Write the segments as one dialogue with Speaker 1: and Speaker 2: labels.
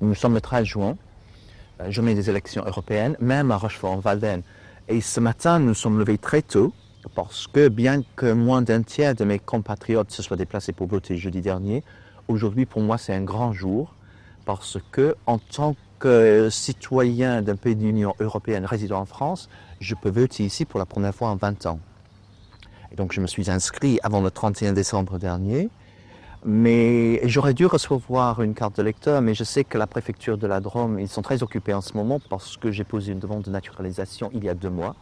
Speaker 1: Nous sommes le 13 juin, journée des élections européennes, même à Rochefort-en-Valdaine. Et ce matin, nous sommes levés très tôt, parce que bien que moins d'un tiers de mes compatriotes se soient déplacés pour voter jeudi dernier, aujourd'hui pour moi c'est un grand jour, parce que en tant que citoyen d'un pays de l'Union européenne résidant en France, je peux voter ici pour la première fois en 20 ans. Et donc je me suis inscrit avant le 31 décembre dernier, mais j'aurais dû recevoir une carte de lecteur, mais je sais que la préfecture de la Drôme, ils sont très occupés en ce moment parce que j'ai posé une demande de naturalisation il y a 2 mois.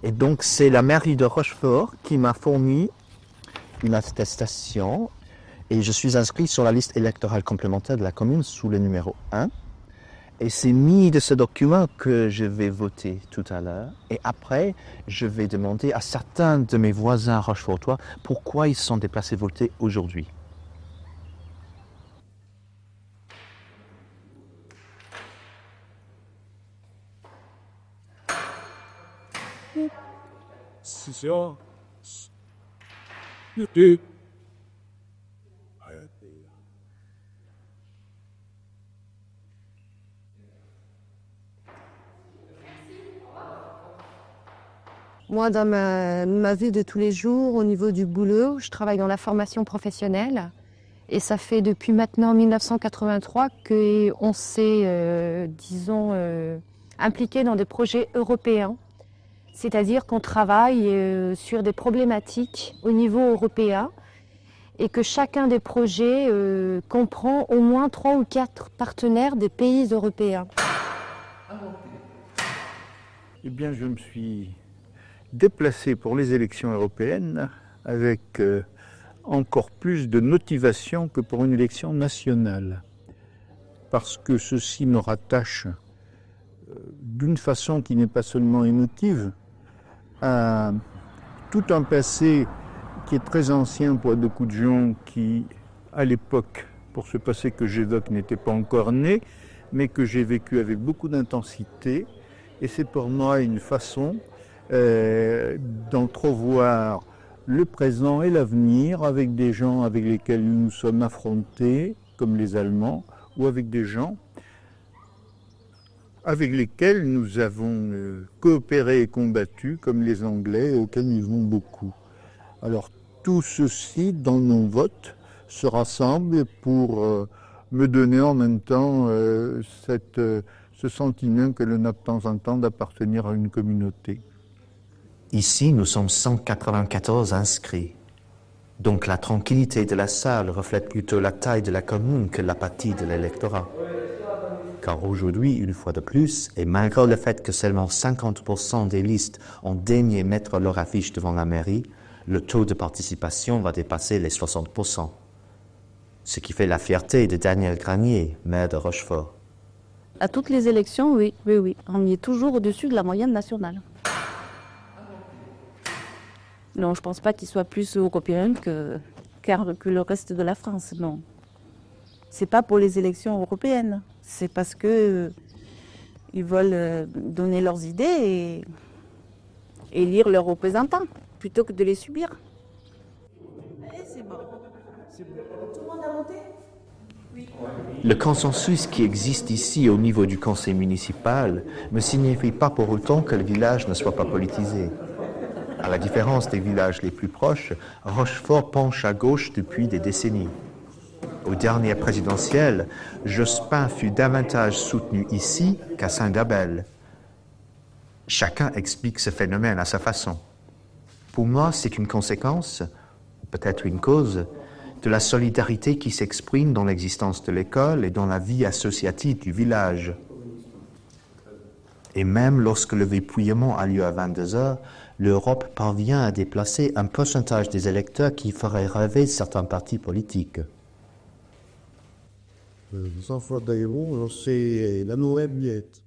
Speaker 1: Et donc c'est la mairie de Rochefort qui m'a fourni une attestation et je suis inscrit sur la liste électorale complémentaire de la commune sous le numéro 1. Et c'est mis de ce document que je vais voter tout à l'heure. Et après, je vais demander à certains de mes voisins rochefortois pourquoi ils se sont déplacés voter aujourd'hui.
Speaker 2: Moi, dans ma vie de tous les jours, au niveau du boulot, je travaille dans la formation professionnelle. Et ça fait depuis maintenant 1983 qu'on s'est, impliqué dans des projets européens. C'est-à-dire qu'on travaille sur des problématiques au niveau européen et que chacun des projets comprend au moins 3 ou 4 partenaires des pays européens.
Speaker 3: Eh bien, je me suis déplacé pour les élections européennes avec encore plus de motivation que pour une élection nationale. Parce que ceci me rattache d'une façon qui n'est pas seulement émotive à tout un passé qui est très ancien pour beaucoup de gens qui, à l'époque, pour ce passé que j'évoque, n'était pas encore né, mais que j'ai vécu avec beaucoup d'intensité. Et c'est pour moi une façon d'entrevoir le présent et l'avenir avec des gens avec lesquels nous nous sommes affrontés, comme les Allemands, ou avec des gens avec lesquels nous avons coopéré et combattu, comme les Anglais, auxquels nous devons beaucoup. Alors tout ceci, dans nos votes, se rassemble pour me donner en même temps ce sentiment que l'on a de temps en temps d'appartenir à une communauté.
Speaker 1: Ici, nous sommes 194 inscrits. Donc la tranquillité de la salle reflète plutôt la taille de la commune que l'apathie de l'électorat. Car aujourd'hui, une fois de plus, et malgré le fait que seulement 50% des listes ont daigné mettre leur affiche devant la mairie, le taux de participation va dépasser les 60%. Ce qui fait la fierté de Daniel Granier, maire de Rochefort.
Speaker 4: À toutes les élections, oui. On y est toujours au-dessus de la moyenne nationale. Non, je ne pense pas qu'il soit plus européen que le reste de la France, non. C'est pas pour les élections européennes. C'est parce que ils veulent donner leurs idées et élire leurs représentants, plutôt que de les subir. C'est bon. Tout le monde a voté ? Oui.
Speaker 1: Le consensus qui existe ici au niveau du conseil municipal ne signifie pas pour autant que le village ne soit pas politisé. À la différence des villages les plus proches, Rochefort penche à gauche depuis des décennies. Aux dernières présidentielles, Jospin fut davantage soutenu ici qu'à Saint-Gabelle. Chacun explique ce phénomène à sa façon. Pour moi, c'est une conséquence, peut-être une cause, de la solidarité qui s'exprime dans l'existence de l'école et dans la vie associative du village. Et même lorsque le dépouillement a lieu à 22 heures, l'Europe parvient à déplacer un pourcentage des électeurs qui ferait rêver certains partis politiques.
Speaker 5: Sans faute de c'est la nouvelle biette.